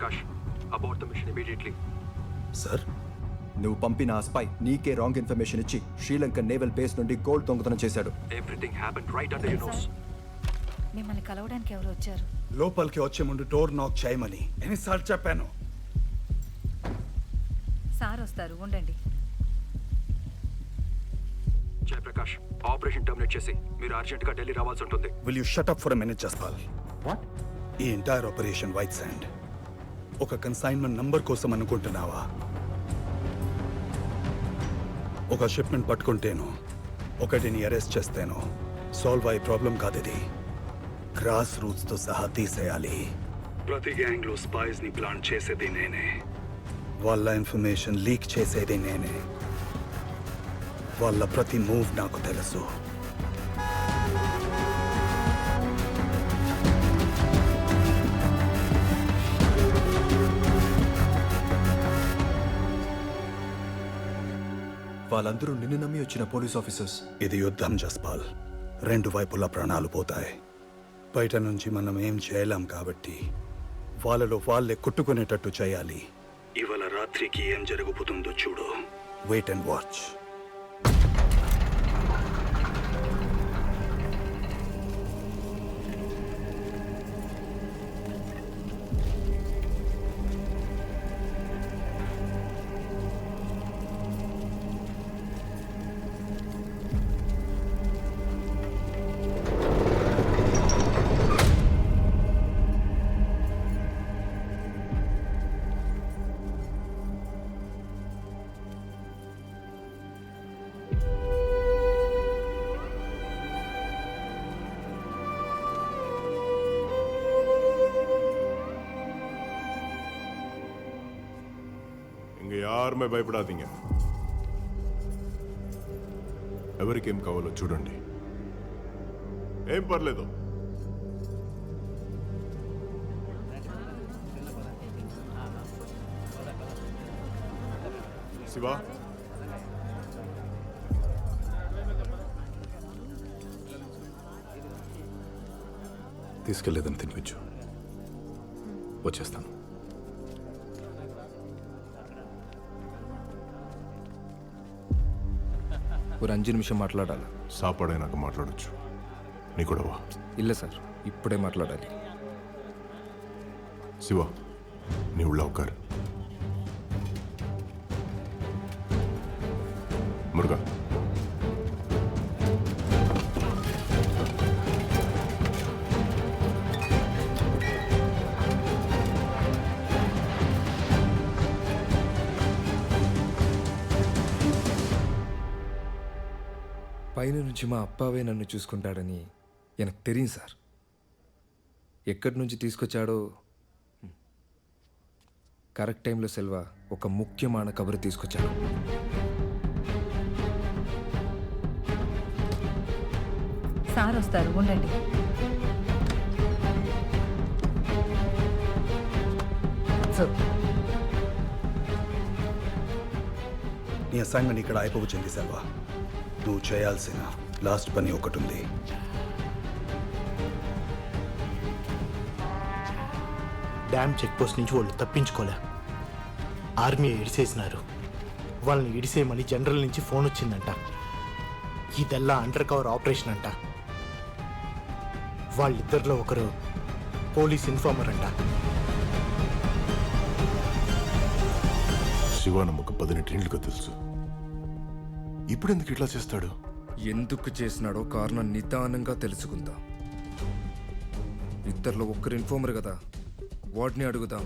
Jayaprakash, about the mission immediately. Sir, నువ్వు పంపిన ఆ స్పై నీకే రాంగ్ ఇన్ఫర్మేషన్ ఇచ్చి శ్రీలంక నేవల్ బేస్ నుండి గోల్డ్ దొంగతనం చేశాడు. Everything happened right under your nose. మిమ్మల్ని కలవడానికి ఎవరు వచ్చారు? లోపలికి వచ్చే ముందు డోర్ నాక్ చేయమని ఎన్నిసార్లు చెప్పాను? సార్ వస్తారు, ఉండండి. జయప్రకాష్, ఆపరేషన్ టర్మినేట్ చేసి మీరు అర్జెంట్ గా ఢిల్లీ రావాల్సి ఉంటుంది. Will you shut up for a minute Jaspal? What? ఈ ఎంటైర్ ఆపరేషన్ వైట్ శాండ్ ఒక కన్సైన్మెంట్ నంబర్ కోసం అనుకుంటున్నావా? ఒక షిప్మెంట్ పట్టుకుంటేను ఒకటిని అరెస్ట్ చేస్తేను సాల్వ్ అయ్యే ప్రాబ్లం కాదు ఇది. గ్రాస్ రూట్స్ తో సహా తీసేయాలి. ప్రతి గ్యాంగ్ లో స్పైస్ ని ప్లాన్ చేసేది నేనే, వాళ్ళ ఇన్ఫర్మేషన్ లీక్ చేసేది నేనే, వాళ్ళ ప్రతి మూవ్ నాకు తెలుసు. వాళ్ళందరూ నిన్ను నమ్మి వచ్చిన పోలీస్ ఆఫీసర్స్. ఇది యుద్ధం జస్పాల్, రెండు వైపులా ప్రాణాలు పోతాయి. బయట నుంచి మనం ఏం చేయలేం కాబట్టి వాళ్ళలో వాళ్ళే కొట్టుకునేటట్టు చేయాలి. ఇవాళ రాత్రికి ఏం జరగబోతుందో చూడు. Wait and watch. யாருமே பயப்படாதீங்க. ఎవరికేం కావాలో చూడండి. ఏం పర్లేదు. శివా, తీసుకెళ్లేదని తినిపించు, వచ్చేస్తాను. ஒரு 5 నిమిషం మాట్లాడాలి. సాపాడైనాక మాట్లాడొచ్చు. నీ గొడవ ಇಲ್ಲ సార్, ఇప్పుడే మాట్లాడాలి. శివ, నీ ఉள்ள ఉక్కారు. మురుగా, పైన నుంచి మా అప్పావే నన్ను చూసుకుంటాడని எனக்கு தெரியும் సార్. ఎక్కడి నుంచి తీసుకొచ్చాడో కరెక్ట్ టైంలో సెల్వా ఒక ముఖ్యమైన కబురు తీసుకొచ్చాడు. సార్ వస్తారు, ఉండండి. నీ అసైన్మెంట్ ఇక్కడ అయిపోవచ్చింది సెల్వా. నువ్వు చేయాల్సిన లాస్ట్ పని ఒకటి ఉంది. డ్యామ్ చెక్ పోస్ట్ నుంచి వాళ్ళు తప్పించుకోలే. ఆర్మీ ఇడిసేసినారు. వాళ్ళని ఇడిసేయమని జనరల్ నుంచి ఫోన్ వచ్చిందంట. ఇదెల్లా అండర్ కవర్ ఆపరేషన్ అంట. వాళ్ళిద్దరిలో ఒకరు పోలీస్ ఇన్ఫార్మర్ అంట. శివ నమ్మకం 18 ఏళ్ళుగా తెలుసు. ఇప్పుడు ఎందుకు ఇట్లా చేస్తాడు? ఎందుకు చేసినాడో కారణం నిదానంగా తెలుసుకుందాం. ఇద్దరిలో ఒక్కరు ఇన్ఫార్మర్ కదా, వాడిని అడుగుదాం.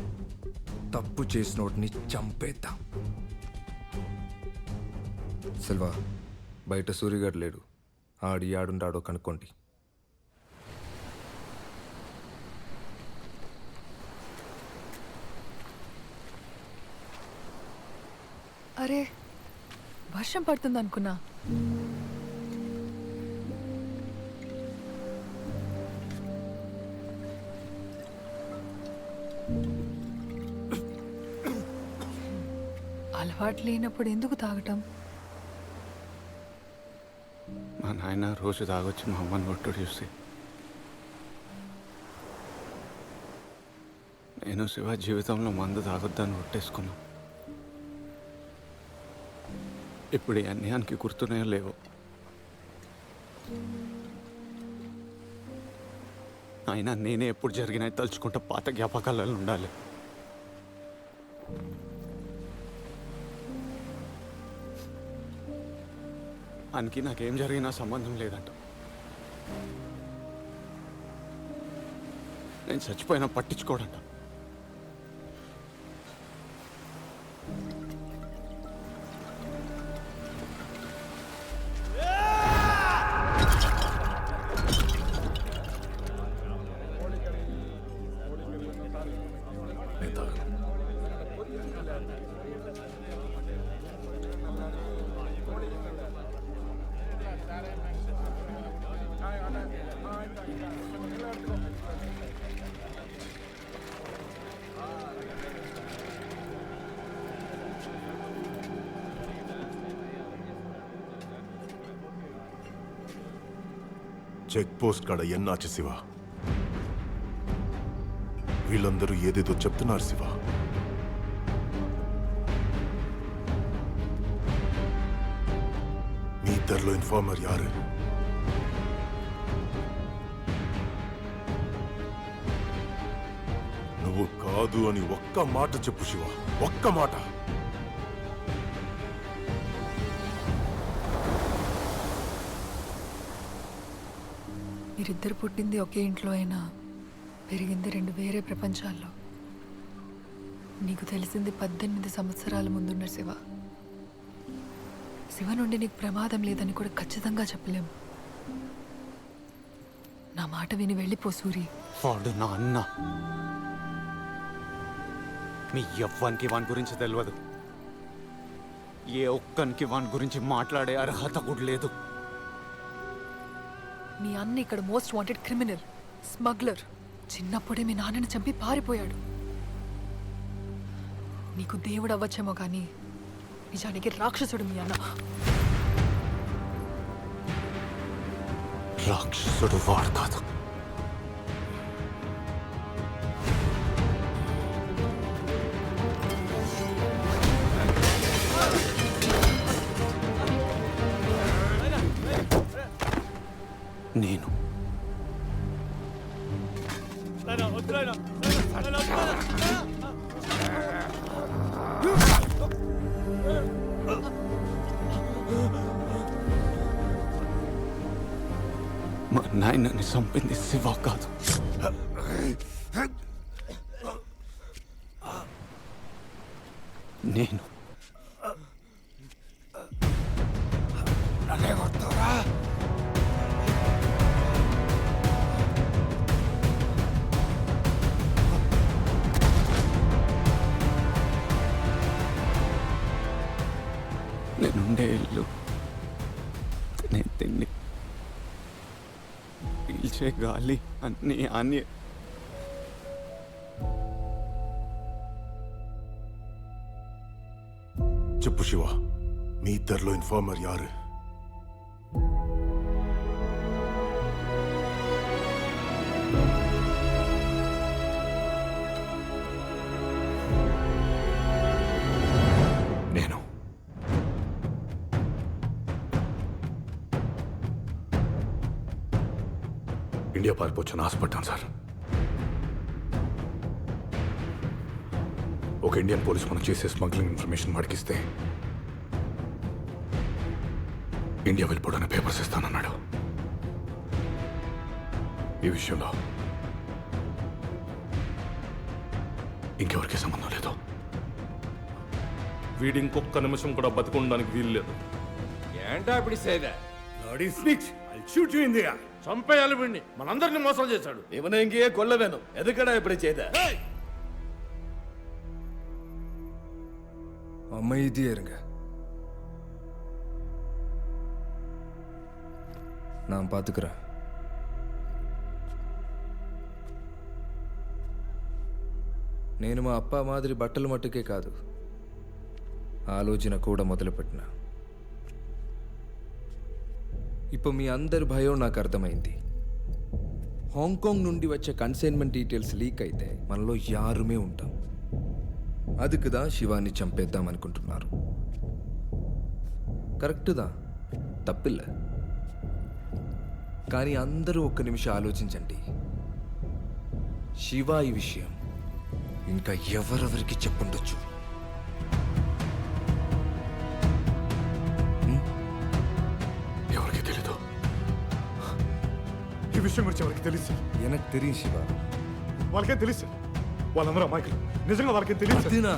తప్పు చేసినోడిని చంపేద్దాం. సెల్వా, బయట సూర్యగాడు లేడు. ఆడి ఆడుండాడో కనుక్కోండి. అరే, వర్షం పడుతుంది అనుకున్నా. అలవాటు లేనప్పుడు ఎందుకు తాగటం? మా నాయన రోజు తాగొచ్చి మా అమ్మని కొట్టుడు చూసి నేను శివ జీవితంలో మందు తాగొద్దని ఒట్టేసుకున్నాం. ఇప్పుడు ఈ అన్యాయానికి గుర్తున్నాయో లేవో. అయినా నేనే ఎప్పుడు జరిగినాయి తలుచుకుంటా పాత జ్ఞాపకాలలో ఉండాలి. అనికి నాకేం జరిగినా సంబంధం లేదంట. నేను చచ్చిపోయినా పట్టించుకోడంట. చెక్ పోస్ట్ కాడ ఎన్నాచి శివ. వీళ్ళందరూ ఏదేదో చెప్తున్నారు శివ. మీ ఇద్దరిలో ఇన్ఫార్మర్ యారు? నువ్వు కాదు అని ఒక్క మాట చెప్పు శివ, ఒక్క మాట. మీరిద్దరు పుట్టింది ఒకే ఇంట్లో అయినా పెరిగింది 2 వేరే ప్రపంచాల్లో. నీకు తెలిసింది 18 సంవత్సరాల ముందున్న శివ. శివ నుండి నీకు ప్రమాదం లేదని కూడా ఖచ్చితంగా చెప్పలేము. నా మాట విని వెళ్ళిపో సూరి. వాడు నా అన్న. మీ ఎవ్వనికి వాని గురించి తెలియదు. ఏ ఒక్కనికి వాని గురించి మాట్లాడే అర్హత కూడా లేదు. మీ అన్న ఇక్కడ మోస్ట్ వాంటెడ్ క్రిమినల్, స్మగ్లర్. చిన్నప్పుడే మీ నాన్నని చంపి పారిపోయాడు. నీకు దేవుడు అవ్వచ్చేమో కానీ నిజానికి రాక్షసుడు మీ అన్న. రాక్షసుడు వాడు కాదు. నేను మా నాయనని చంపింది శివ కాదు. నేను నేనుండే ఇల్లు, నేను తిండి, పీల్చే గాలి అన్నీ అన్నీ చెప్పు శివ, మీ ఇద్దరిలో ఇన్ఫార్మర్ యారు? నేను. ఇండియా పారిపోవచ్చని ఆశపడ్డాను సార్. ఒక ఇండియన్ పోలీస్ మనం చేసే స్మగ్లింగ్ ఇన్ఫర్మేషన్ మడికిస్తే ఇండియా వెళ్ళిపోవడానికి పేపర్స్ ఇస్తానన్నాడు. ఈ విషయంలో ఇంకెవరికి సంబంధం లేదు. వీడి ఇంకొక నిమిషం కూడా బతికుండడానికి వీలు లేదు. ఏంటా ఇప్పుడు సేదా చంపేయాలి వీడిని. మనందరినీ మోసం చేశాడు. ఇవన ఇంకే కొల్లవేను ఎదుకడా ఇప్పుడు చేదా அமைதியருங்க. நான் பார்த்துக்கிறேன். నేను మా అప్ప మాదిరి బట్టలు మట్టుకే కాదు, ఆలోచన కూడా మొదలుపెట్టిన. ఇప్పుడు మీ అందరి భయం నాకు అర్థమైంది. హాంకాంగ్ నుండి వచ్చే కన్సైన్మెంట్ డీటెయిల్స్ లీక్ అయితే మనలో యారుమే ఉంటాం. అదుకుదా శివాని చంపేద్దాం అనుకుంటున్నారు. కరెక్టుదా, తప్పిల్ల. కానీ అందరూ ఒక్క నిమిషం ఆలోచించండి. శివ ఈ విషయం ఇంకా ఎవరెవరికి చెప్పుండొచ్చు? ఎవరికి తెలీదు. ఈ విషయం గురించి ఎవరికి తెలుసు? ఎనకు తెలియదు శివ. వాళ్ళకేం తెలుసు? వాళ్ళందరూ అమాయకులు. నిజంగా వాళ్ళకేం తెలియదు. అదినా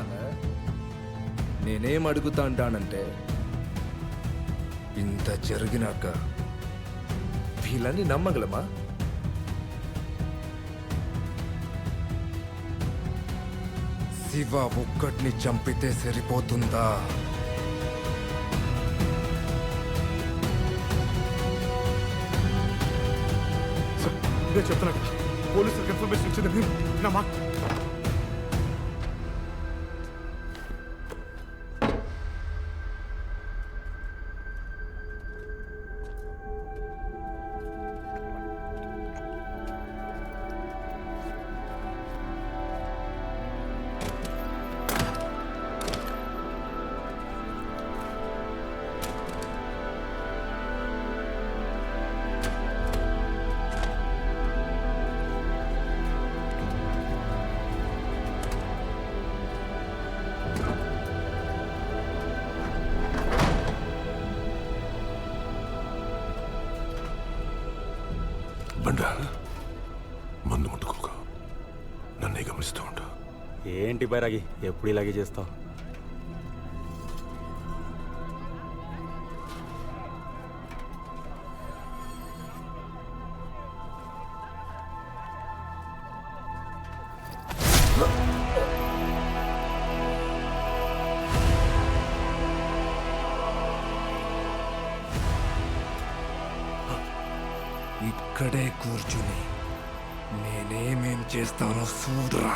నేనేం అడుగుతా అంటానంటే, ఇంత జరిగినాక వీళ్ళని నమ్మగలమా? శివ ఒక్కడిని చంపితే సరిపోతుందా? నేను చెప్తున్నా కదా, పోలీసులకు ఇన్ఫర్మేషన్ ఇచ్చింది నేను. నా మాట బండా, మందు ముట్టుకోక నన్నే గమనిస్తూ ఉంటా. ఏంటి బైరాగి, ఎప్పుడు ఇలాగే చేస్తావు? ఇక్కడే కూర్చుని నేనేమేం చేస్తానో చూడరా.